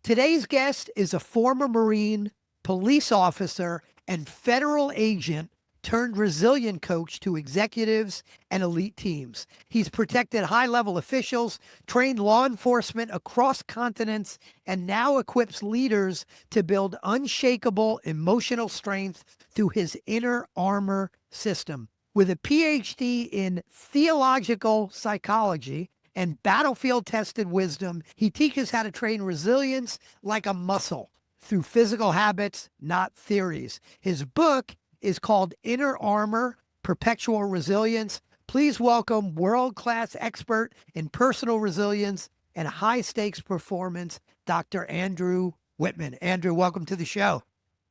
Today's guest is a former Marine, police officer, and federal agent turned resilient coach to executives and elite teams. He's protected high-level officials, trained law enforcement across continents, and now equips leaders to build unshakable emotional strength through his inner armor system. With a PhD in theological psychology and battlefield-tested wisdom, he teaches how to train resilience like a muscle through physical habits, not theories. His book is called Inner Armor, Perpetual Resilience. Please welcome world-class expert in personal resilience and high-stakes performance, Dr. Andrew Wittman. Andrew, welcome to the show.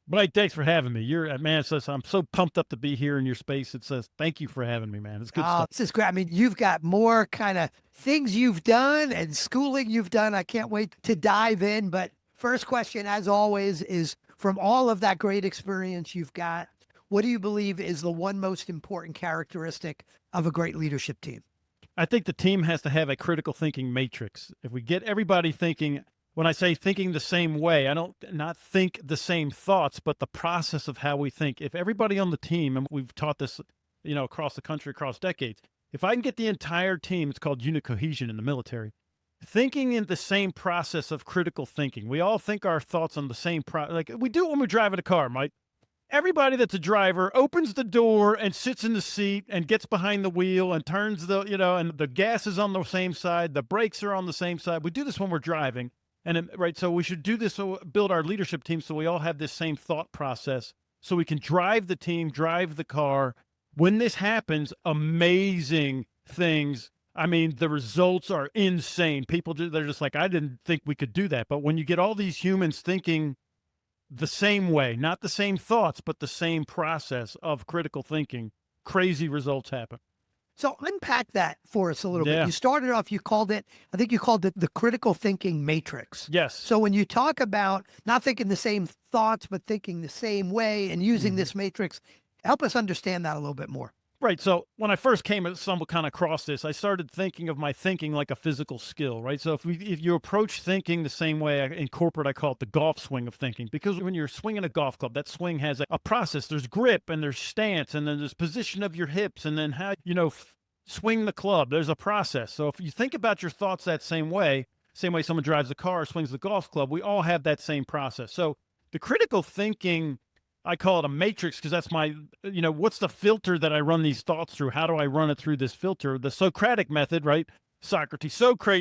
Blake, thanks for having me. Man, I'm so pumped up to be here in your space. It says, thank you for having me, man. It's good stuff. This is great. I mean, you've got more kind of things you've done and schooling you've done. I can't wait to dive in. But first question, as always, is from all of that great experience you've got, what do you believe is the one most important characteristic of a great leadership team? I think the team has to have a critical thinking matrix. If we get everybody thinking, when I say thinking the same way, I don't not think the same thoughts, but the process of how we think. If everybody on the team, and we've taught this, across the country, across decades, if I can get the entire team, it's called unit cohesion in the military, thinking in the same process of critical thinking. We all think our thoughts on the same like we do when we drive in a car, Mike. Everybody that's a driver opens the door and sits in the seat and gets behind the wheel and turns and the gas is on the same side, the brakes are on the same side. We do this when we're driving. Right, so we should do this, so build our leadership team so we all have this same thought process so we can drive the team, drive the car. When this happens, amazing things. I mean, the results are insane. They're just like, I didn't think we could do that. But when you get all these humans thinking the same way, not the same thoughts, but the same process of critical thinking, crazy results happen. So unpack that for us a little bit. You started off, I think you called it the critical thinking matrix. Yes. So when you talk about not thinking the same thoughts, but thinking the same way and using this matrix, help us understand that a little bit more. Right. So when I first stumbled kind of across this, I started thinking of my thinking like a physical skill, right? So if you approach thinking the same way, in corporate, I call it the golf swing of thinking, because when you're swinging a golf club, that swing has a process. There's grip and there's stance and then there's position of your hips and then how, swing the club. There's a process. So if you think about your thoughts that same way someone drives a car or swings the golf club, we all have that same process. So the critical thinking, I call it a matrix because that's my, what's the filter that I run these thoughts through? How do I run it through this filter? The Socratic method, right? Socrates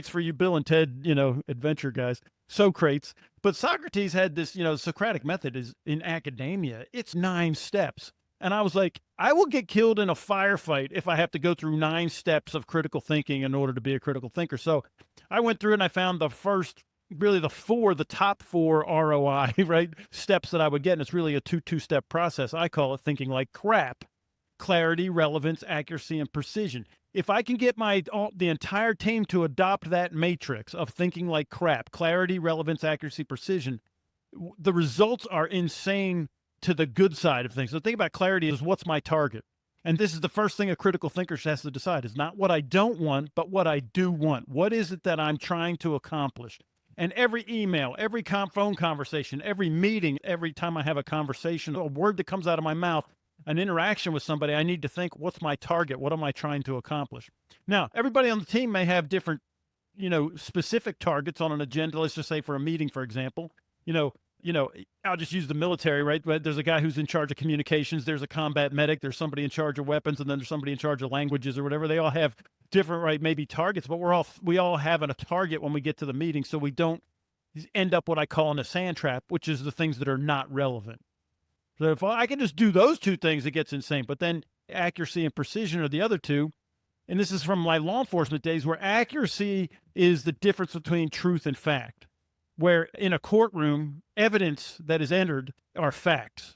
for you Bill and Ted, adventure guys, Socrates. But Socrates had this, Socratic method is in academia. It's 9 steps. And I was like, I will get killed in a firefight if I have to go through 9 steps of critical thinking in order to be a critical thinker. So I went through and I found the top 4 ROI, right, steps that I would get. And it's really a two-step process. I call it thinking like crap: clarity, relevance, accuracy, and precision. If I can get the entire team to adopt that matrix of thinking like crap, clarity, relevance, accuracy, precision, the results are insane to the good side of things. So think about clarity is what's my target? And this is the first thing a critical thinker has to decide is not what I don't want, but what I do want. What is it that I'm trying to accomplish? And every email, every phone conversation, every meeting, every time I have a conversation, a word that comes out of my mouth, an interaction with somebody, I need to think, what's my target? What am I trying to accomplish? Now, everybody on the team may have different, specific targets on an agenda. Let's just say for a meeting, for example, I'll just use the military, right? But there's a guy who's in charge of communications. There's a combat medic. There's somebody in charge of weapons, and then there's somebody in charge of languages or whatever. They all have different, right? Maybe targets, but we all have a target when we get to the meeting, so we don't end up what I call in a sand trap, which is the things that are not relevant. So if I can just do those 2 things, it gets insane. But then accuracy and precision are the other 2. And this is from my law enforcement days, where accuracy is the difference between truth and fact. Where in a courtroom, evidence that is entered are facts.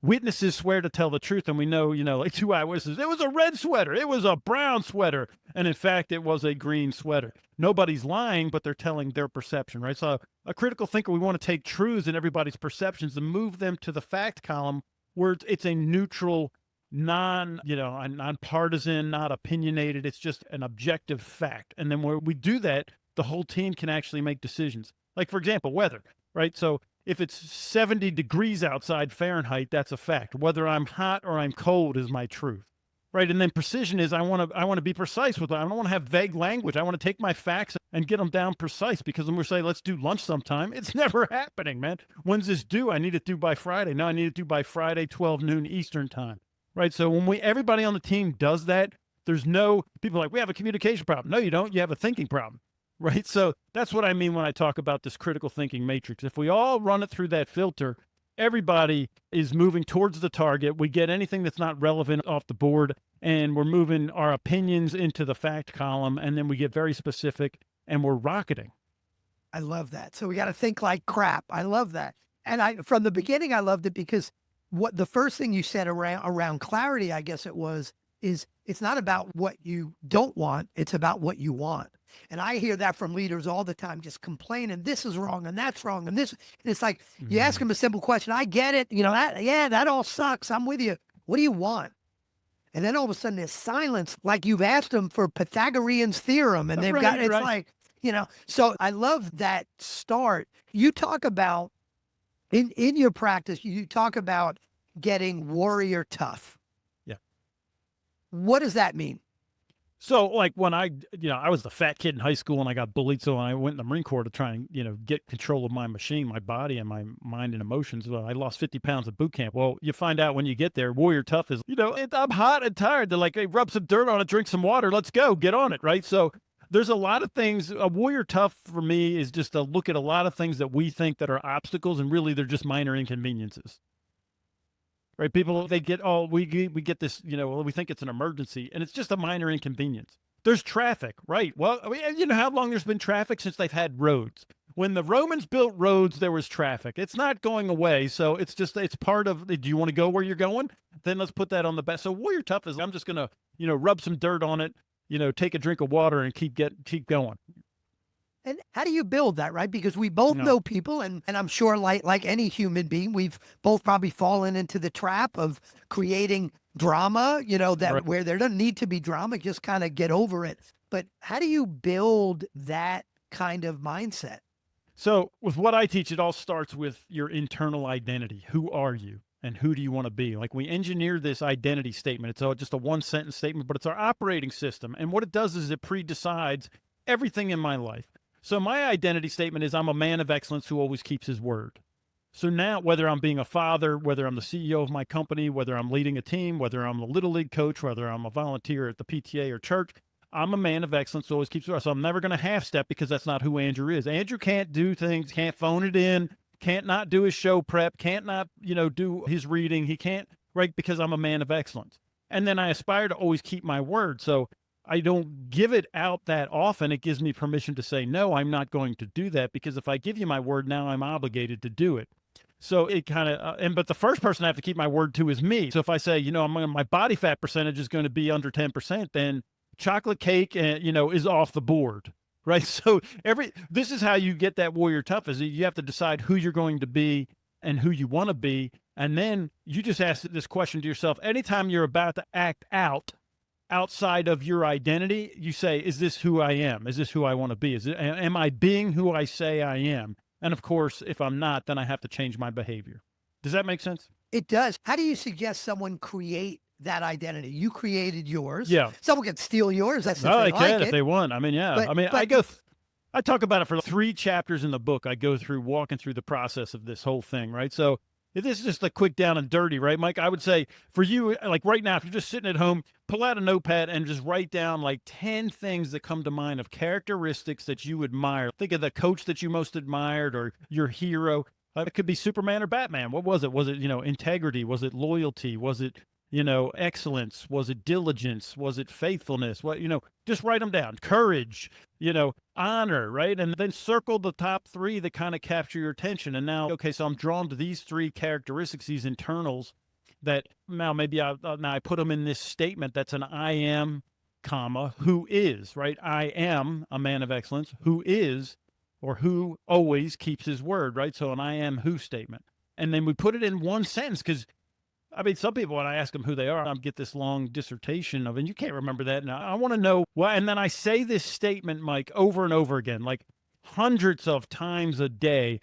Witnesses swear to tell the truth, and we know, like 2 eyewitnesses, it was a red sweater, it was a brown sweater, and in fact, it was a green sweater. Nobody's lying, but they're telling their perception, right? So a critical thinker, we want to take truths in everybody's perceptions and move them to the fact column where it's a neutral, nonpartisan, not opinionated. It's just an objective fact. And then where we do that, the whole team can actually make decisions. Like, for example, weather, right? So if it's 70 degrees outside Fahrenheit, that's a fact. Whether I'm hot or I'm cold is my truth. Right. And then precision is I want to be precise with it. I don't want to have vague language. I want to take my facts and get them down precise, because when we say, let's do lunch sometime, it's never happening, man. When's this due? I need it due by Friday. No, I need it due by Friday, 12 noon Eastern time. Right. So when everybody on the team does that, there's no people like, we have a communication problem. No, you don't. You have a thinking problem. Right. So that's what I mean when I talk about this critical thinking matrix. If we all run it through that filter, everybody is moving towards the target. We get anything that's not relevant off the board, and we're moving our opinions into the fact column, and then we get very specific, and we're rocketing. I love that. So we got to think like crap. I love that. And from the beginning, I loved it because what the first thing you said around clarity, I guess it was, is it's not about what you don't want. It's about what you want. And I hear that from leaders all the time, just complaining, this is wrong and that's wrong. And it's like, you ask them a simple question. I get it. That all sucks. I'm with you. What do you want? And then all of a sudden there's silence, like you've asked them for Pythagorean's theorem, and they've got, it's right. like, so I love that start. You talk about, in your practice, you talk about getting warrior tough. Yeah. What does that mean? So like when I was the fat kid in high school and I got bullied. So I went in the Marine Corps to try and, get control of my machine, my body and my mind and emotions. Well, I lost 50 pounds at boot camp. Well, you find out when you get there, warrior tough is, I'm hot and tired. They're like, hey, rub some dirt on it, drink some water. Let's go, get on it. Right. So there's a lot of things. A warrior tough for me is just to look at a lot of things that we think that are obstacles, and really they're just minor inconveniences. Right? People, they get, we get this, we think it's an emergency, and it's just a minor inconvenience. There's traffic, right? Well, you know how long there's been traffic since they've had roads. When the Romans built roads, there was traffic. It's not going away. So it's part of, do you want to go where you're going? Then let's put that on the best. So warrior tough is, I'm just going to, rub some dirt on it, take a drink of water and keep going. And how do you build that, right? Because we both know people, and I'm sure like any human being, we've both probably fallen into the trap of creating drama, Right. where there doesn't need to be drama, just kind of get over it. But how do you build that kind of mindset? So with what I teach, it all starts with your internal identity. Who are you? And who do you want to be? Like, we engineer this identity statement. It's just a one sentence statement, but it's our operating system. And what it does is it pre-decides everything in my life. So my identity statement is I'm a man of excellence who always keeps his word. So now, whether I'm being a father, whether I'm the CEO of my company, whether I'm leading a team, whether I'm a little league coach, whether I'm a volunteer at the PTA or church, I'm a man of excellence who always keeps his word. So I'm never going to half step, because that's not who Andrew is. Andrew can't do things, can't phone it in, can't not do his show prep, can't not, do his reading. He can't, right? Because I'm a man of excellence. And then I aspire to always keep my word. So I don't give it out that often. It gives me permission to say, no, I'm not going to do that, because if I give you my word, now I'm obligated to do it. So it kind of, but the first person I have to keep my word to is me. So if I say, my body fat percentage is going to be under 10%, then chocolate cake, is off the board. Right. So this is how you get that warrior tough, is you have to decide who you're going to be and who you want to be. And then you just ask this question to yourself. Anytime you're about to act outside of your identity, you say, is this who I am? Is this who I want to be? Am I being who I say I am? And of course, if I'm not, then I have to change my behavior. Does that make sense? It does. How do you suggest someone create that identity? You created yours. Yeah. Someone can steal yours. That's No, they can if they want. I mean, yeah. But I talk about it for 3 chapters in the book. I go through walking through the process of this whole thing, right? So if this is just a quick down and dirty, right, Mike? I would say for you, like right now, if you're just sitting at home, pull out a notepad and just write down like 10 things that come to mind of characteristics that you admire. Think of the coach that you most admired, or your hero. It could be Superman or Batman. What was it? Was it, integrity? Was it loyalty? Was it, excellence? Was it diligence? Was it faithfulness? What, just write them down. Courage, honor, right? And then circle the top 3 that kind of capture your attention. And now, okay, so I'm drawn to these 3 characteristics, these internals, that now maybe I put them in this statement that's an I am, comma, who is, right? I am a man of excellence who is, or who always keeps his word, right? So an I am who statement. And then we put it in one sentence, because I mean, some people, when I ask them who they are, I get this long dissertation of, and you can't remember that. Now, I want to know why. And then I say this statement, Mike, over and over again, like hundreds of times a day.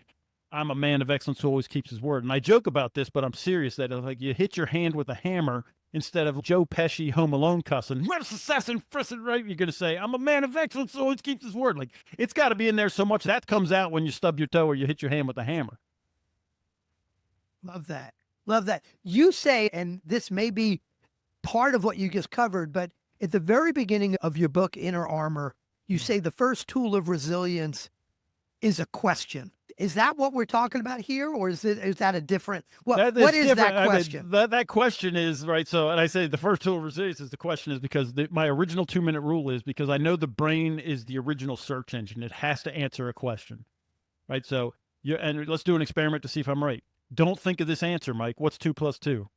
I'm a man of excellence who always keeps his word. And I joke about this, but I'm serious that like you hit your hand with a hammer instead of Joe Pesci Home Alone cussing, where's assassin, frisson, right? You're going to say, I'm a man of excellence who always keeps his word. Like it's got to be in there so much that comes out when you stub your toe or you hit your hand with a hammer. Love that. Love that. You say, and this may be part of what you just covered, but at the very beginning of your book, Inner Armor, you say the first tool of resilience is a question. Is that what we're talking about here, or is that a different? What is different. that question? I mean, that question is right. So, and I say the first tool of resilience is the question is because my original 2-minute rule is because I know the brain is the original search engine. It has to answer a question, right? So, and let's do an experiment to see if I'm right. Don't think of this answer, Mike. What's 2 + 2?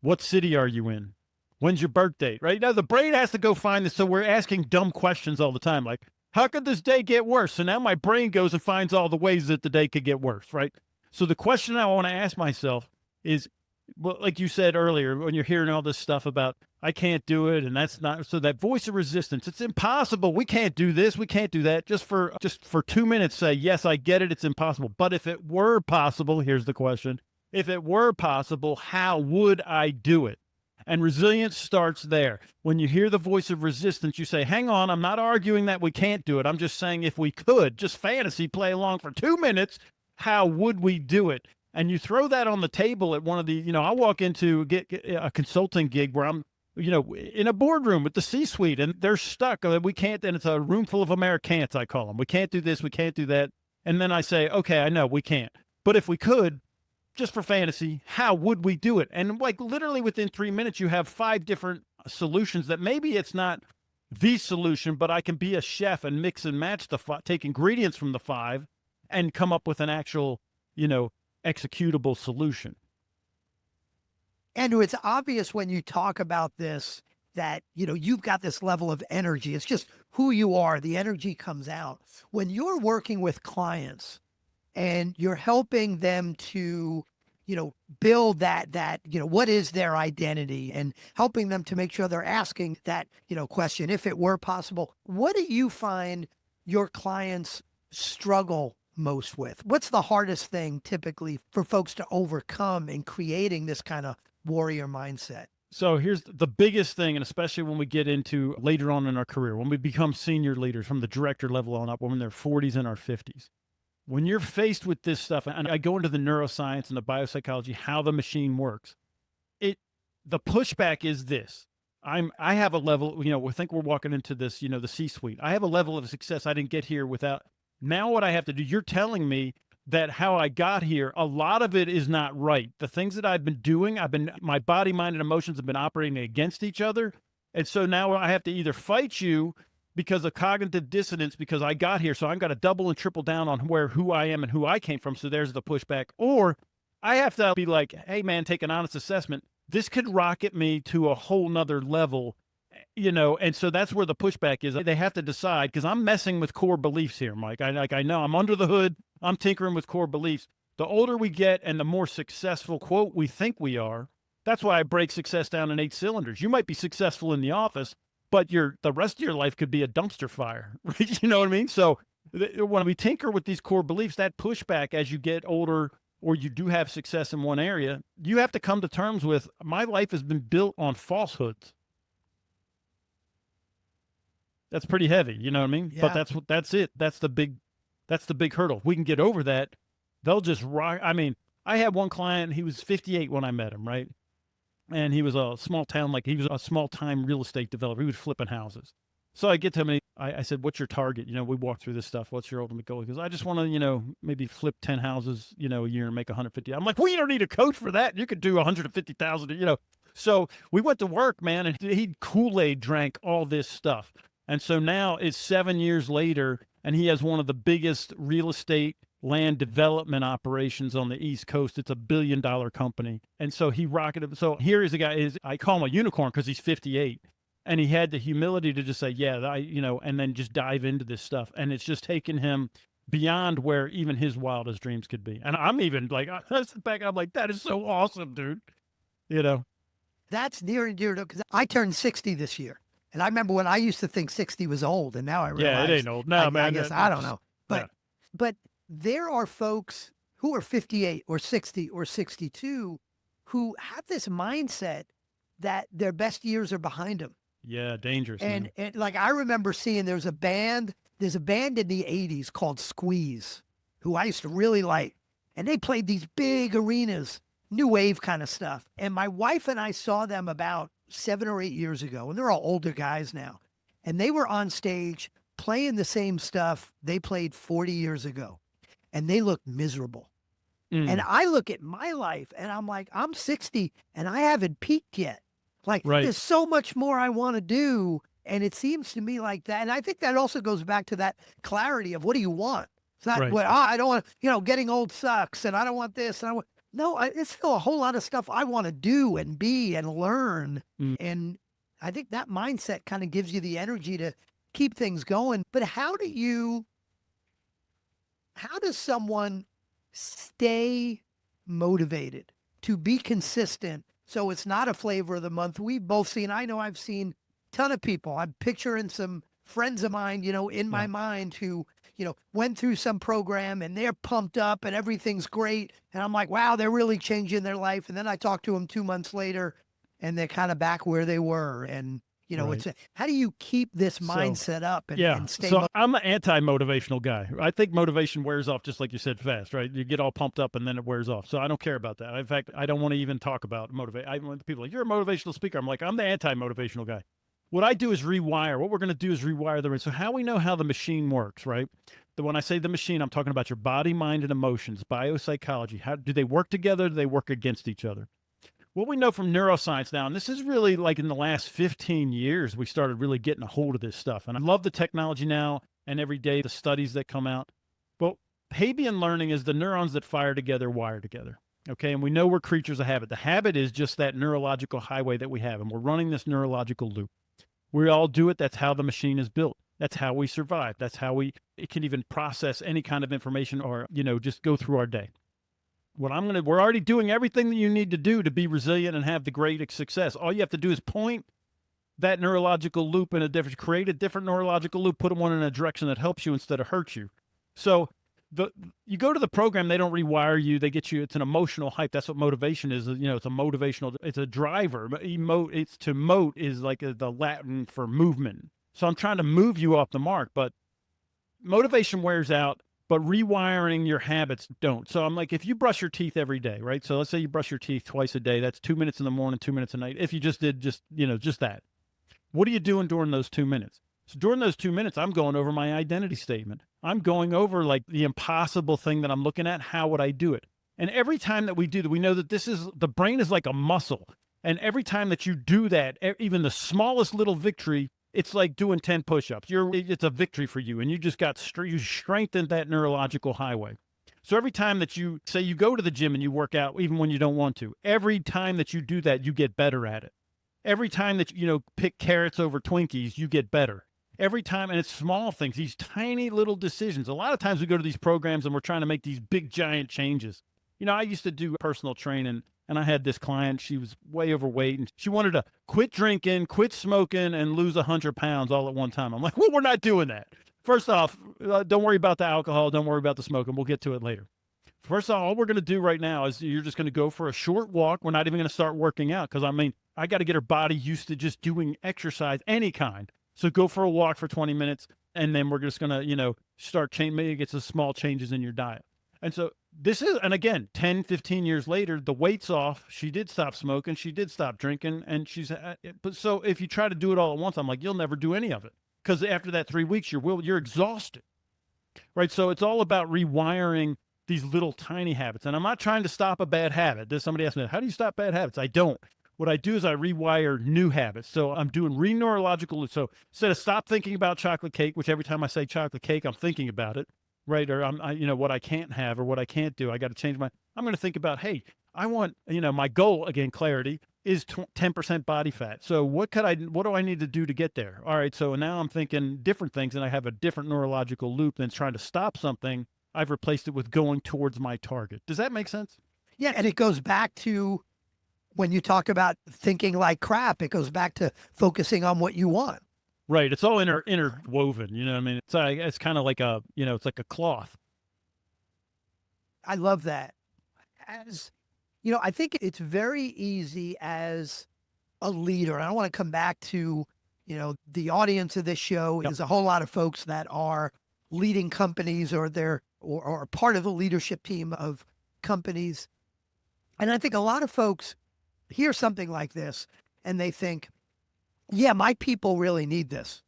What city are you in? When's your birthday? Right now, the brain has to go find this. So we're asking dumb questions all the time, like, how could this day get worse? So now my brain goes and finds all the ways that the day could get worse, right? So the question I want to ask myself is, well, like you said earlier, when you're hearing all this stuff about, I can't do it, and that's not, so that voice of resistance, it's impossible. We can't do this. We can't do that. Just for 2 minutes, say, yes, I get it. It's impossible. But if it were possible, here's the question. If it were possible, how would I do it? And resilience starts there. When you hear the voice of resistance, you say, hang on, I'm not arguing that we can't do it. I'm just saying if we could, just fantasy play along for 2 minutes, how would we do it? And you throw that on the table at one of the, I walk into get a consulting gig where I'm, in a boardroom with the C-suite and they're stuck. We can't, and it's a room full of Americans, I call them. We can't do this. We can't do that. And then I say, okay, I know we can't. But if we could, just for fantasy, how would we do it? And like literally within 3 minutes, you have 5 different solutions that maybe it's not the solution, but I can be a chef and mix and match take ingredients from the 5 and come up with an actual, executable solution. Andrew, it's obvious when you talk about this that, you've got this level of energy. It's just who you are. The energy comes out. When you're working with clients, and you're helping them to, build that, what is their identity and helping them to make sure they're asking that, question, if it were possible. What do you find your clients struggle most with? What's the hardest thing typically for folks to overcome in creating this kind of warrior mindset? So here's the biggest thing, and especially when we get into later on in our career, when we become senior leaders from the director level on up, when we're in their 40s and our 50s. When you're faced with this stuff, and I go into the neuroscience and the biopsychology, how the machine works, the pushback is this. I have a level, we think we're walking into this, the C-suite. I have a level of success I didn't get here without. Now what I have to do, you're telling me that how I got here, a lot of it is not right. The things that I've been doing, my body, mind, and emotions have been operating against each other. And so now I have to either fight you because of cognitive dissonance, because I got here. So I've got to double and triple down on who I am and who I came from. So there's the pushback. Or I have to be like, hey man, take an honest assessment. This could rocket me to a whole nother level, and so that's where the pushback is. They have to decide, because I'm messing with core beliefs here, Mike. I know I'm under the hood. I'm tinkering with core beliefs. The older we get and the more successful, quote, we think we are, that's why I break success down in 8 cylinders. You might be successful in the office, but the rest of your life could be a dumpster fire, right? You know what I mean? So when we tinker with these core beliefs, that pushback as you get older or you do have success in one area, you have to come to terms with, my life has been built on falsehoods. That's pretty heavy, you know what I mean? Yeah. But that's it. That's the big hurdle. If we can get over that, they'll just rock. I mean, I had one client, he was 58 when I met him, right? And he was a small time real estate developer. He was flipping houses. So I get to him and I said, what's your target? We walk through this stuff. What's your ultimate goal? He goes, I just want to, maybe flip 10 houses, a year and make 150. I'm like, well, you don't need a coach for that. You could do 150,000, So we went to work, man, and he Kool-Aid drank all this stuff. And so now it's 7 years later and he has one of the biggest real estate land development operations on the East Coast. It's $1 billion company. And so he rocketed. So here is a guy, I call him a unicorn because he's 58. And he had the humility to just say, yeah, and then just dive into this stuff. And it's just taken him beyond where even his wildest dreams could be. And I'm even like, I'm like, that is so awesome, dude. you know? That's near and dear to, because I turned 60 this year. And I remember when I used to think 60 was old, and now I Yeah, it realize, ain't old. No, I man. guess, I don't Just, know. yeah. But there are folks who are 58 or 60 or 62 who have this mindset that their best years are behind them. Yeah, dangerous, man. And like I remember seeing there's a band in the 80s called Squeeze, who I used to really like. And they played these big arenas, new wave kind of stuff. And my wife and I saw them about 7 or 8 years ago, and they're all older guys now. And they were on stage playing the same stuff they played 40 years ago. And they looked miserable. And Mm, I look at my life and I'm like, I'm 60 and I haven't peaked yet. Like, right, there's so much more I want to do. And it seems to me like that. And I think that also goes back to that clarity of what do you want? It's not, right. well, I don't want, getting old sucks and I don't want this. And no, it's still a whole lot of stuff I want to do and be and learn. Mm. And I think that mindset kind of gives you the energy to keep things going. But how does someone stay motivated to be consistent so it's not a flavor of the month? We've both seen, I know I've seen a ton of people. I'm picturing some friends of mine, in my Yeah. mind who, went through some program and they're pumped up and everything's great. And I'm like, wow, they're really changing their life. And then I talk to them 2 months later and they're kind of back where they were. And, Right. how do you keep this So, mindset up and, yeah. and stay So I'm the anti-motivational guy. I think motivation wears off just like you said fast, right? You get all pumped up and then it wears off. So I don't care about that. In fact, I don't want to even talk about motivate. I want people like, you're a motivational speaker. I'm like, I'm the anti-motivational guy. What I do is rewire. What we're going to do is rewire the brain. So how we know how the machine works, right? When I say the machine, I'm talking about your body, mind, and emotions, biopsychology. How do they work together? Do they work against each other? What we know from neuroscience now, and this is really like in the last 15 years, we started really getting a hold of this stuff. And I love the technology now and every day, the studies that come out. But Hebbian learning is the neurons that fire together, wire together. Okay. And we know we're creatures of habit. The habit is just that neurological highway that we have. And we're running this neurological loop. We all do it. That's how the machine is built. That's how we survive. That's how it can even process any kind of information or, just go through our day. We're already doing everything that you need to do to be resilient and have the great success. All you have to do is point that neurological loop create a different neurological loop, put them one in a direction that helps you instead of hurts you. So you go to the program, they don't rewire you. They get you, it's an emotional hype. That's what motivation is. It's a motivational, it's a driver. It's to mote is like the Latin for movement. So I'm trying to move you off the mark, but motivation wears out. But rewiring your habits don't. So I'm like, if you brush your teeth every day, right? So let's say you brush your teeth twice a day. That's 2 minutes in the morning, 2 minutes at night. If you just did just that, what are you doing during those 2 minutes? So during those 2 minutes, I'm going over my identity statement. I'm going over like the impossible thing that I'm looking at. How would I do it? And every time that we do that, we know that the brain is like a muscle. And every time that you do that, even the smallest little victory, it's like doing 10 push-ups. It's a victory for you. And you just you strengthened that neurological highway. So every time that you say you go to the gym and you work out, even when you don't want to, every time that you do that, you get better at it. Every time that, pick carrots over Twinkies, you get better. Every time, and it's small things, these tiny little decisions. A lot of times we go to these programs and we're trying to make these big, giant changes. I used to do personal training. And I had this client, she was way overweight and she wanted to quit drinking, quit smoking, and lose 100 pounds all at one time. I'm like, well, we're not doing that. First off, don't worry about the alcohol. Don't worry about the smoking. We'll get to it later. First off, all we're going to do right now is you're just going to go for a short walk. We're not even going to start working out because, I got to get her body used to just doing exercise, any kind. So go for a walk for 20 minutes, and then we're just going to, start maybe get some small changes in your diet. And so and again, 10, 15 years later, the weight's off. She did stop smoking. She did stop drinking. And but so if you try to do it all at once, I'm like, you'll never do any of it. Because after that 3 weeks, you're exhausted, right? So it's all about rewiring these little tiny habits. And I'm not trying to stop a bad habit. Somebody asked me, how do you stop bad habits? I don't. What I do is I rewire new habits. So I'm doing re-neurological. So instead of stop thinking about chocolate cake, which every time I say chocolate cake, I'm thinking about it. Right. Or what I can't have or what I can't do. I got to change I'm going to think about, hey, I want, my goal, again, clarity is 10% body fat. So what do I need to do to get there? All right. So now I'm thinking different things and I have a different neurological loop than trying to stop something. I've replaced it with going towards my target. Does that make sense? Yeah. And it goes back to when you talk about thinking like crap, it goes back to focusing on what you want. Right. It's all interwoven. You know what I mean? It's kind of like it's like a cloth. I love that. As you know, I think it's very easy as a leader. And I want to come back to, the audience of this show Yep. is a whole lot of folks that are leading companies or or part of the leadership team of companies. And I think a lot of folks hear something like this and they think, yeah, my people really need this.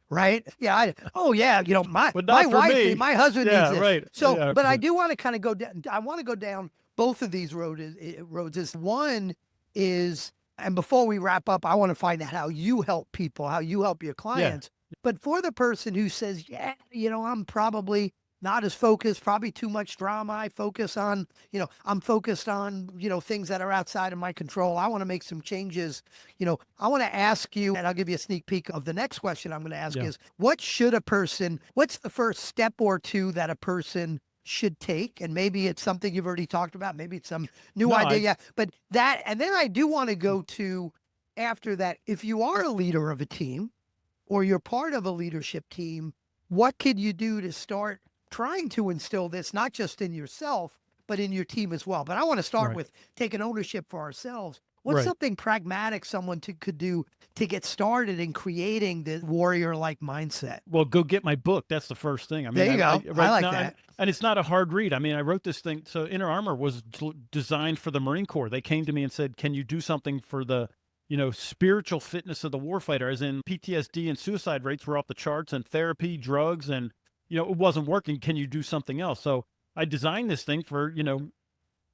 Right? Yeah. Oh yeah. My But my not for wife, me. my husband needs Yeah, this. right. So, Yeah. but I do want to kind of go down. I want to go down both of these roads. Is one is, and before we wrap up, I want to find out how you help people, how you help your Yeah. clients. But for the person who says, yeah, I'm probably not as focused, probably too much drama. I'm focused on, things that are outside of my control. I want to make some changes. I want to ask you, and I'll give you a sneak peek of the next question I'm going to ask Yeah. is, what's the first step or two that a person should take? And maybe it's something you've already talked about. Maybe it's some new No, idea. Yeah. But and then I do want to go to after that, if you are a leader of a team or you're part of a leadership team, what could you do to start trying to instill this, not just in yourself, but in your team as well? But I want to start Right. with taking ownership for ourselves. What's Right. something pragmatic someone could do to get started in creating the warrior-like mindset? Well, go get my book. That's the first thing. I mean, There you go. I right like now, that. and it's not a hard read. I mean, I wrote this thing. So Inner Armor was designed for the Marine Corps. They came to me and said, "Can you do something for the, spiritual fitness of the warfighter?" As in PTSD and suicide rates were off the charts, and therapy, drugs, and it wasn't working. Can you do something else? So I designed this thing for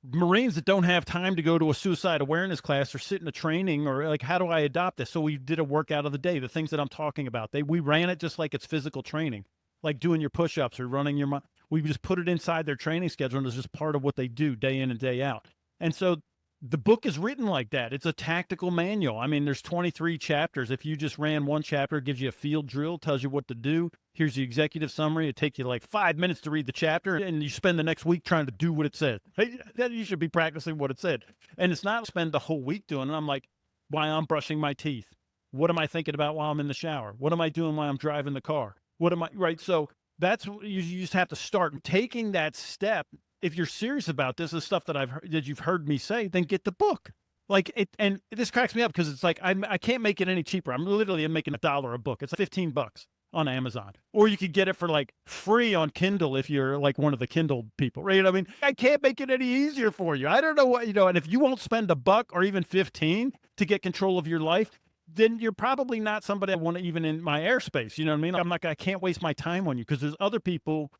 Marines that don't have time to go to a suicide awareness class or sit in a training, or like, how do I adopt this? So we did a workout of the day, the things that I'm talking about. We ran it just like it's physical training, like doing your push-ups or running your, we just put it inside their training schedule, and it's just part of what they do day in and day out. And so the book is written like that. It's a tactical manual. I mean, there's 23 chapters. If you just ran one chapter, it gives you a field drill, tells you what to do. Here's the executive summary. It takes you like 5 minutes to read the chapter, and you spend the next week trying to do what it said. Hey, you should be practicing what it said. And it's not spend the whole week doing it. I'm like, while I'm brushing my teeth, what am I thinking about while I'm in the shower? What am I doing while I'm driving the car? Right? So that's you just have to start taking that step. If you're serious about this, the stuff that you've heard me say, then get the book. Like it, and this cracks me up because it's like I can't make it any cheaper. I'm making $1 a book. It's $15 on Amazon, or you could get it for like free on Kindle if you're like one of the Kindle people, right? I mean, I can't make it any easier for you. I don't know what and if you won't spend $1 or even 15 to get control of your life, then you're probably not somebody I want to even in my airspace. You know what I mean? I can't waste my time on you, because there's other people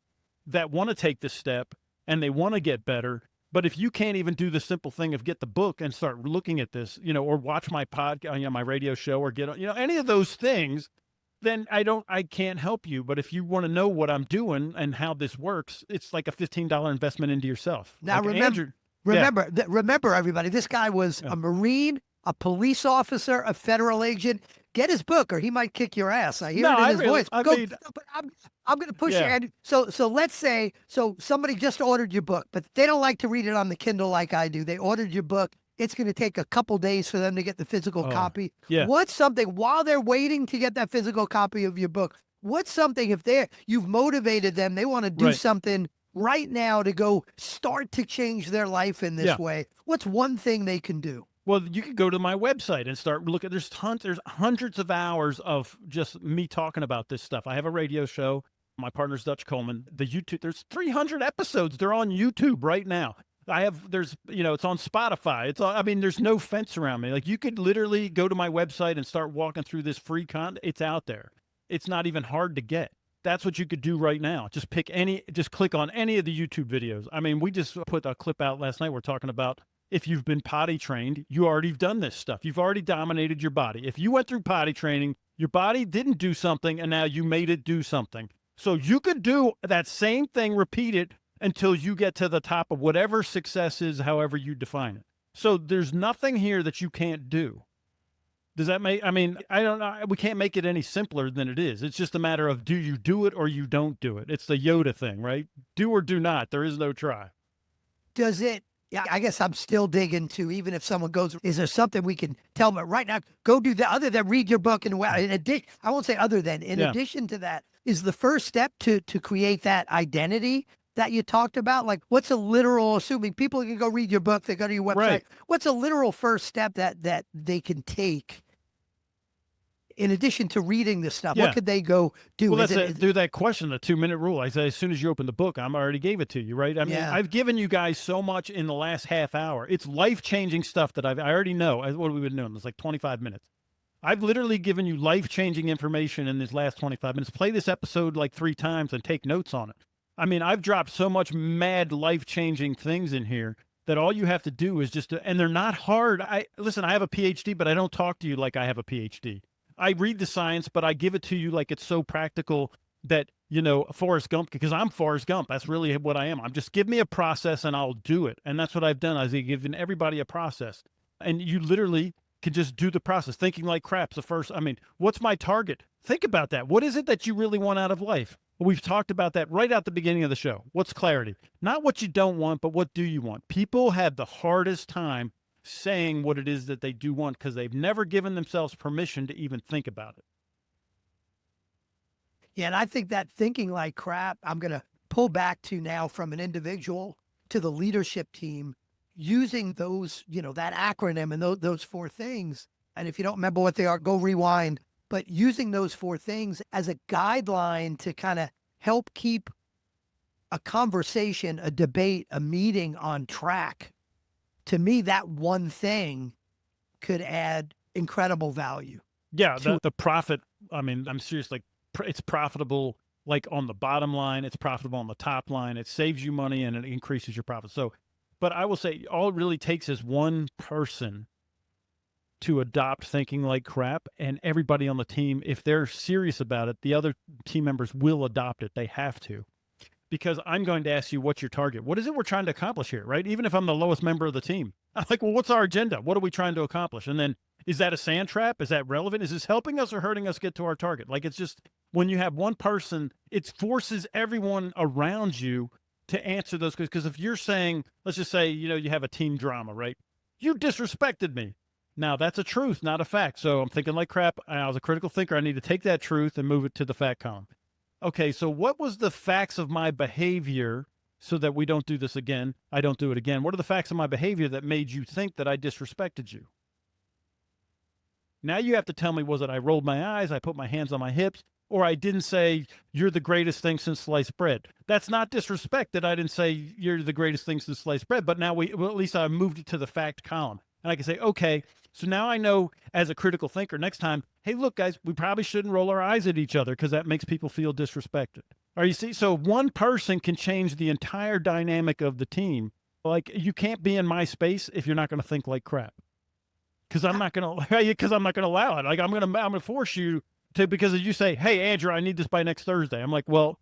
that want to take this step and they want to get better. But if you can't even do the simple thing of get the book and start looking at this, or watch my podcast, my radio show, or get, any of those things, then I can't help you. But if you want to know what I'm doing and how this works, it's like a $15 investment into yourself. Now, like remember, everybody, this guy was a Marine, a police officer, a federal agent. Get his book, or he might kick your ass. I hear it in his voice. But I'm going to push you. And so let's say, somebody just ordered your book, but they don't like to read it on the Kindle like I do. They ordered your book. It's going to take a couple days for them to get the physical copy. Yeah. What's something, while they're waiting to get that physical copy of your book, what's something, if you've motivated them, they want to do something right now to go start to change their life in this way, what's one thing they can do? Well, you could go to my website and start looking. There's hundreds of hours of just me talking about this stuff. I have a radio show. My partner's Dutch Coleman. The YouTube, there's 300 episodes. They're on YouTube right now. It's on Spotify. There's no fence around me. Like, you could literally go to my website and start walking through this free content. It's out there. It's not even hard to get. That's what you could do right now. Just click on any of the YouTube videos. I mean, we just put a clip out last night. We're talking about, if you've been potty trained, you already done this stuff. You've already dominated your body. If you went through potty training, your body didn't do something, and now you made it do something. So you could do that same thing, repeat it until you get to the top of whatever success is, however you define it. So there's nothing here that you can't do. Does that make, I don't know. We can't make it any simpler than it is. It's just a matter of, do you do it or you don't do it? It's the Yoda thing, right? Do or do not. There is no try. Does it Yeah, I guess I'm still digging too. Even if someone goes, is there something we can tell them right now? Go do that. Other than read your book, and in addition, I won't say other than. In Yeah. addition to that, is the first step to create that identity that you talked about. Like, what's a literal? Assuming people can go read your book, they go to your website. Right. What's a literal first step that they can take? In addition to reading this stuff, what Yeah. could they go do? Well, Is that's it? do that question, the 2-minute rule. I say, as soon as you open the book, I'm already gave it to you, right? I mean, Yeah. I've given you guys so much in the last half hour. It's life-changing stuff that I already know. What have we been doing? It's like 25 minutes. I've literally given you life-changing information in this last 25 minutes. Play this episode like 3 times and take notes on it. I mean, I've dropped so much mad life-changing things in here that all you have to do is just, and they're not hard. Listen, I have a PhD, but I don't talk to you like I have a PhD. I read the science, but I give it to you like it's so practical that, Forrest Gump, because I'm Forrest Gump. That's really what I am. I'm just give me a process and I'll do it. And that's what I've done. I've given everybody a process. And you literally can just do the process. Thinking like crap's the first. I mean, what's my target? Think about that. What is it that you really want out of life? We've talked about that right at the beginning of the show. What's clarity? Not what you don't want, but what do you want? People have the hardest time saying what it is that they do want because they've never given themselves permission to even think about it. Yeah, and I think that thinking like crap, I'm going to pull back to now from an individual to the leadership team using those, that acronym and those 4 things. And if you don't remember what they are, go rewind. But using those 4 things as a guideline to kind of help keep a conversation, a debate, a meeting on track. To me, that one thing could add incredible value. Yeah, the profit, I mean, I'm serious, like it's profitable like on the bottom line, it's profitable on the top line, it saves you money and it increases your profit. So, but I will say all it really takes is one person to adopt thinking like crap, and everybody on the team, if they're serious about it, the other team members will adopt it. They have to. Because I'm going to ask you, what's your target? What is it we're trying to accomplish here, right? Even if I'm the lowest member of the team, I'm like, well, what's our agenda? What are we trying to accomplish? And then, is that a sand trap? Is that relevant? Is this helping us or hurting us get to our target? Like, it's just, when you have one person, it forces everyone around you to answer those questions. Because if you're saying, let's just say, you have a team drama, right? You disrespected me. Now, that's a truth, not a fact. So I'm thinking like crap. I was a critical thinker. I need to take that truth and move it to the fact column. Okay, so what was the facts of my behavior so that we don't do this again? I don't do it again. What are the facts of my behavior that made you think that I disrespected you? Now you have to tell me, was it I rolled my eyes, I put my hands on my hips, or I didn't say, you're the greatest thing since sliced bread? That's not disrespect that I didn't say, you're the greatest thing since sliced bread, but now at least I moved it to the fact column. And I can say, okay, so now I know as a critical thinker next time, hey, look, guys, we probably shouldn't roll our eyes at each other because that makes people feel disrespected. Or you see, so one person can change the entire dynamic of the team. Like, you can't be in my space if you're not going to think like crap. Because I'm not going to allow it. Like, I'm going to force you to, because if you say, hey, Andrew, I need this by next Thursday. I'm like, well,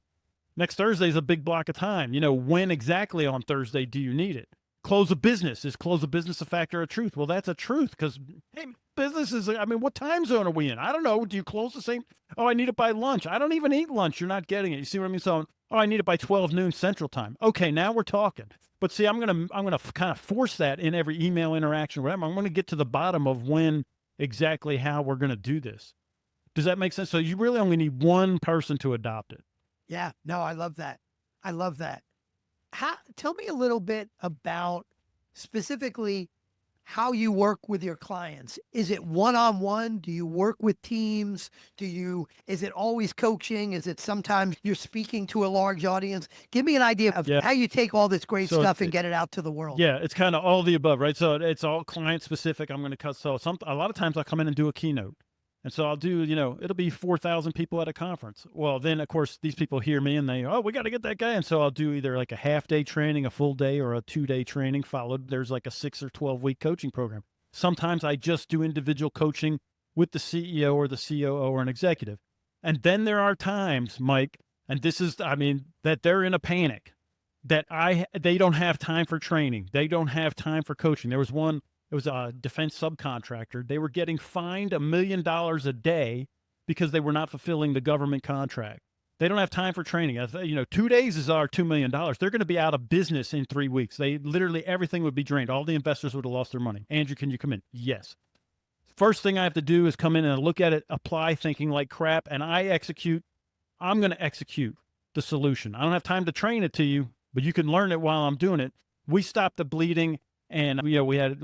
next Thursday is a big block of time. When exactly on Thursday do you need it? Close a business. Is close a business a factor of truth? Well, that's a truth because, hey, business is, what time zone are we in? I don't know. Do you close the same? Oh, I need it by lunch. I don't even eat lunch. You're not getting it. You see what I mean? So, I need it by 12 noon Central Time. Okay, now we're talking. But see, I'm gonna kind of force that in every email interaction. Whatever. I'm gonna get to the bottom of when exactly how we're gonna do this. Does that make sense? So you really only need one person to adopt it. Yeah, no, I love that. I love that. Tell me a little bit about specifically how you work with your clients. Is it one-on-one? Do you work with teams? Is it always coaching? Is it sometimes you're speaking to a large audience? Give me an idea of how you take all this great stuff and get it out to the world. Yeah, it's kind of all of the above, right? So it's all client specific. I'm going to cut. So a lot of times I'll come in and do a keynote. And so I'll do, it'll be 4,000 people at a conference. Well, then, of course, these people hear me and we got to get that guy. And so I'll do either like a half-day training, a full day, or a 2-day training followed. There's like a 6 or 12-week coaching program. Sometimes I just do individual coaching with the CEO or the COO or an executive. And then there are times, Mike, and this is, that they're in a panic, that they don't have time for training. They don't have time for coaching. There was one. It was a defense subcontractor. They were getting fined $1 million a day because they were not fulfilling the government contract. They don't have time for training. 2 days is our $2 million. They're going to be out of business in 3 weeks. They literally, everything would be drained. All the investors would have lost their money. Andrew, can you come in? Yes. First thing I have to do is come in and look at it, apply thinking like crap, and I'm going to execute the solution. I don't have time to train it to you, but you can learn it while I'm doing it. We stopped the bleeding, and we had,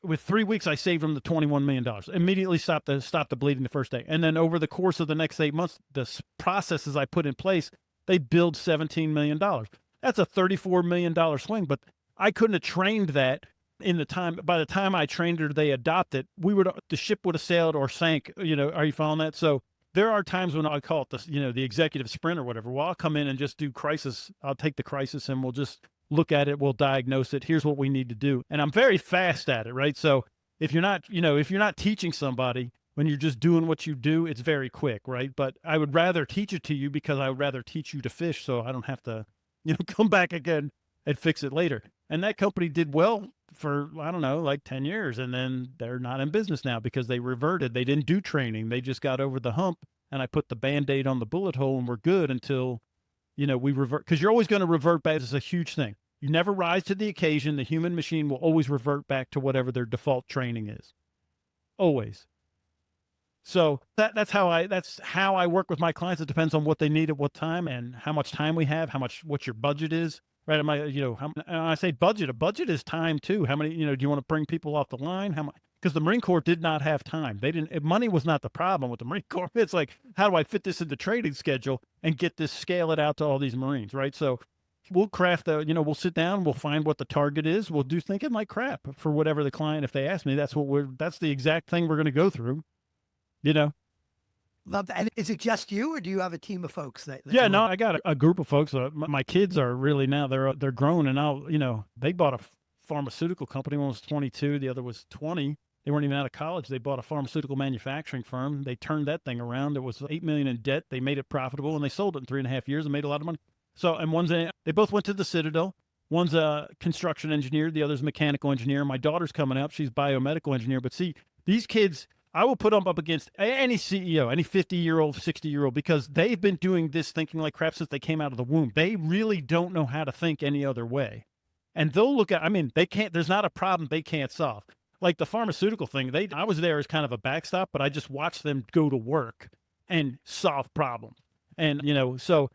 with 3 weeks, I saved them the $21 million. Immediately stopped the bleeding the first day. And then over the course of the next 8 months, the processes I put in place, they build $17 million. That's a $34 million swing, but I couldn't have trained that in the time. By the time I trained her, they adopted, the ship would have sailed or sank. Are you following that? So there are times when I call it the executive sprint or whatever. Well, I'll come in and just do crisis. I'll take the crisis and we'll just look at it. We'll diagnose it. Here's what we need to do. And I'm very fast at it, right? So if you're not teaching somebody, when you're just doing what you do, it's very quick, right? But I would rather teach it to you because I would rather teach you to fish so I don't have to, come back again and fix it later. And that company did well for, I don't know, like 10 years. And then they're not in business now because they reverted. They didn't do training. They just got over the hump, and I put the Band-Aid on the bullet hole, and we're good until, we revert. Because you're always going to revert back. It's a huge thing. You never rise to the occasion. The human machine will always revert back to whatever their default training is. Always. So that's how I work with my clients. It depends on what they need at what time and how much time we have, what your budget is. Right. I say budget. A budget is time too. How many, do you want to bring people off the line? How much? Because the Marine Corps did not have time. Money was not the problem with the Marine Corps. It's like, how do I fit this into training schedule and scale it out to all these Marines? Right. So we'll craft we'll sit down, we'll find what the target is. We'll do thinking like crap for whatever the client, if they ask me, that's the exact thing we're going to go through, Love that. And is it just you, or do you have a team of folks that Yeah, no, I got a group of folks. My kids are really now they're grown, and now they bought a pharmaceutical company. One was 22, the other was 20. They weren't even out of college. They bought a pharmaceutical manufacturing firm. They turned that thing around. It was $8 million in debt. They made it profitable, and they sold it in 3.5 years and made a lot of money. So, and they both went to the Citadel. One's a construction engineer. The other's a mechanical engineer. My daughter's coming up. She's a biomedical engineer. But see, these kids, I will put them up against any CEO, any 50-year-old, 60-year-old, because they've been doing this thinking like crap since they came out of the womb. They really don't know how to think any other way. And they'll look at, there's not a problem they can't solve. Like the pharmaceutical thing, I was there as kind of a backstop, but I just watched them go to work and solve problems. And, so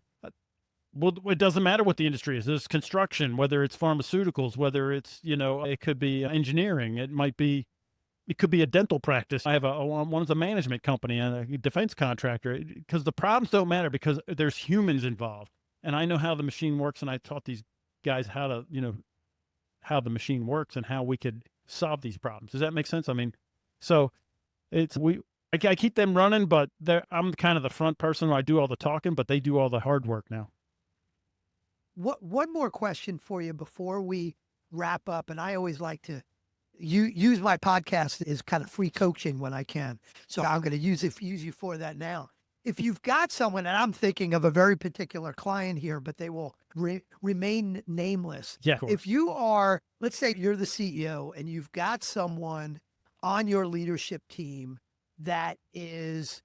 it doesn't matter what the industry is. There's construction, whether it's pharmaceuticals, whether it's, it could be engineering. It could be a dental practice. I have one's a management company and a defense contractor, because the problems don't matter because there's humans involved. And I know how the machine works, and I taught these guys how the machine works and how we could solve these problems. Does that make sense? So I keep them running, but I'm kind of the front person where I do all the talking, but they do all the hard work now. One more question for you before we wrap up, and I always like to use my podcast as kind of free coaching when I can. So I'm going to use you for that now. If you've got someone, and I'm thinking of a very particular client here, but they will remain nameless. Yeah. If you are, let's say you're the CEO and you've got someone on your leadership team that is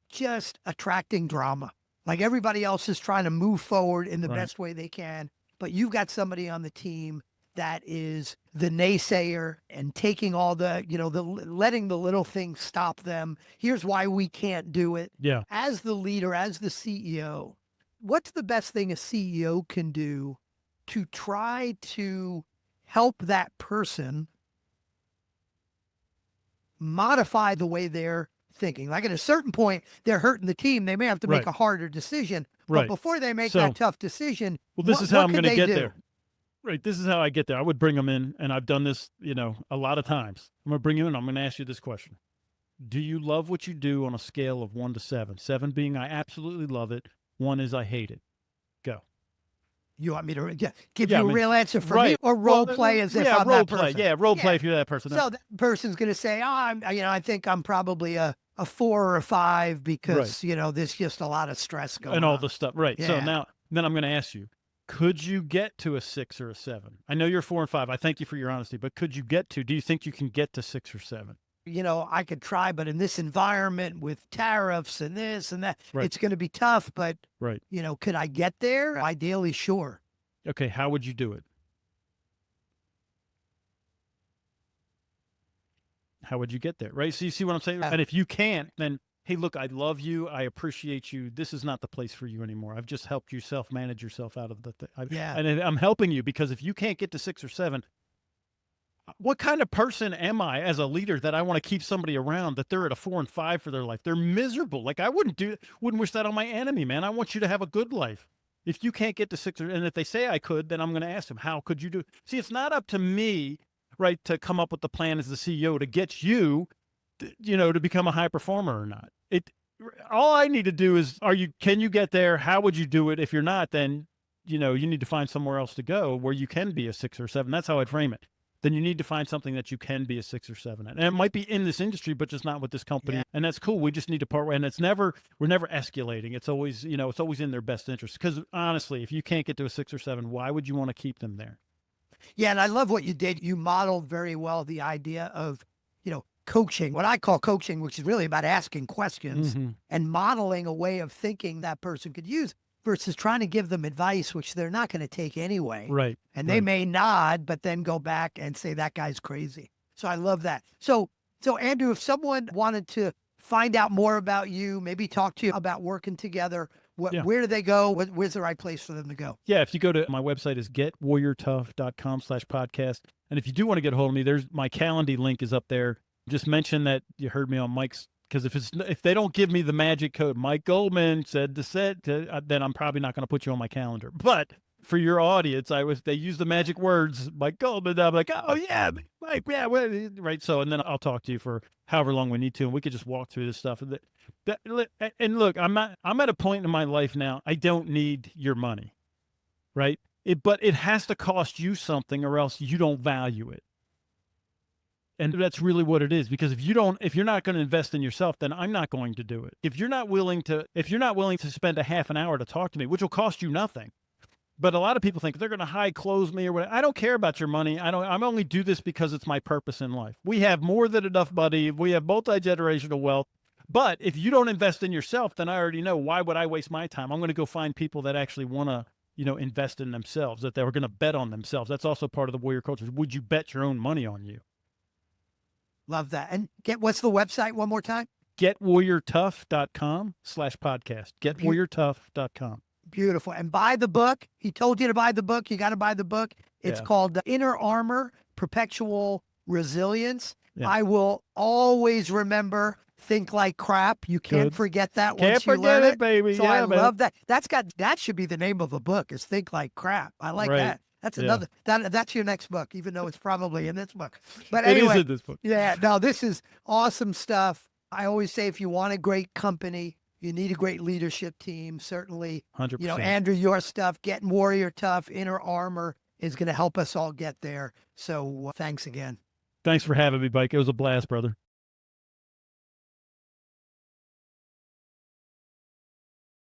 just attracting drama. Like everybody else is trying to move forward in the best way they can, but you've got somebody on the team that is the naysayer and taking all the, letting the little things stop them. Here's why we can't do it. Yeah. As the leader, as the CEO, what's the best thing a CEO can do to try to help that person modify the way they're thinking? Like at a certain point, they're hurting the team. They may have to make a harder decision. But before they make that tough decision, this is how I'm going to get there. Right. This is how I get there. I would bring them in, and I've done this, a lot of times. I'm going to bring you in. I'm going to ask you this question. Do you love what you do on a scale of 1 to 7? 7 being I absolutely love it. 1 is I hate it. Go. You want me to give you a real answer for me, or role play as if I'm role that play. person? Yeah, role play if you're that person. So that person's going to say, I think I'm probably a 4 or a 5 because, there's just a lot of stress going on. And all the stuff. Right. Yeah. So then I'm going to ask you, could you get to a 6 or a 7? I know you're 4 and 5. I thank you for your honesty, but do you think you can get to 6 or 7? I could try, but in this environment with tariffs and this and that, Right. it's going to be tough. But, Right. could I get there? Ideally, sure. Okay. How would you do it? How would you get there? Right. So you see what I'm saying? Yeah. And if you can't, then, hey, look, I love you. I appreciate you. This is not the place for you anymore. I've just helped you manage yourself out of the thing. Yeah. And I'm helping you, because if you can't get to 6 or 7, what kind of person am I as a leader that I want to keep somebody around that they're at a 4 and 5 for their life? They're miserable. Like, I wouldn't wish that on my enemy, man. I want you to have a good life. If you can't get to 6 and if they say I could, then I'm going to ask them, how could you do it? See, it's not up to me, right, to come up with the plan as the CEO to get you, to become a high performer or not. All I need to do is, can you get there? How would you do it? If you're not, then, you need to find somewhere else to go where you can be a 6 or 7. That's how I'd frame it. Then you need to find something that you can be a 6 or 7 at. And it might be in this industry, but just not with this company. Yeah. And that's cool. We just need to part way. And we're never escalating. It's always, it's always in their best interest. Because honestly, if you can't get to a 6 or 7, why would you want to keep them there? Yeah. And I love what you did. You modeled very well the idea of, coaching, what I call coaching, which is really about asking questions and modeling a way of thinking that person could use versus trying to give them advice, which they're not going to take anyway. Right. And they may nod, but then go back and say, that guy's crazy. So I love that. So Andrew, if someone wanted to find out more about you, maybe talk to you about working together, where do they go? Where's the right place for them to go? Yeah. If you go to my website is getwarriortough.com/podcast. And if you do want to get a hold of me, there's my Calendly link is up there. Just mention that you heard me on Mike's, because if they don't give me the magic code, Mike Goldman said to set, then I'm probably not going to put you on my calendar. But for your audience, they use the magic words, Mike Goldman. I'm like, oh yeah, Mike, yeah, right. So, and then I'll talk to you for however long we need to, and we could just walk through this stuff. And look, I'm at a point in my life now. I don't need your money, right? But it has to cost you something, or else you don't value it. And that's really what it is, because if you're not going to invest in yourself, then I'm not going to do it. If you're not willing to spend a half an hour to talk to me, which will cost you nothing. But a lot of people think they're going to high close me or whatever. I don't care about your money. I'm only do this because it's my purpose in life. We have more than enough money. We have multi-generational wealth. But if you don't invest in yourself, then I already know, why would I waste my time? I'm going to go find people that actually want to, invest in themselves, that they were going to bet on themselves. That's also part of the warrior culture. Would you bet your own money on you? Love that. And what's the website one more time? getwarriortough.com/podcast. getwarriortough.com. Beautiful. And buy the book. He told you to buy the book. You got to buy the book. It's called The Inner Armor, Perpetual Resilience. Yeah. I will always remember, think like crap. You can't forget that once you learn it, baby. So I love that. That should be the name of the book, is Think Like Crap. I like that. That's another, that's your next book, even though it's probably in this book. But anyway, it is in this book. Yeah, no, this is awesome stuff. I always say, if you want a great company, you need a great leadership team. Certainly, 100%. Andrew, your stuff, Getting Warrior Tough, Inner Armor, is going to help us all get there. So thanks again. Thanks for having me, Mike. It was a blast, brother.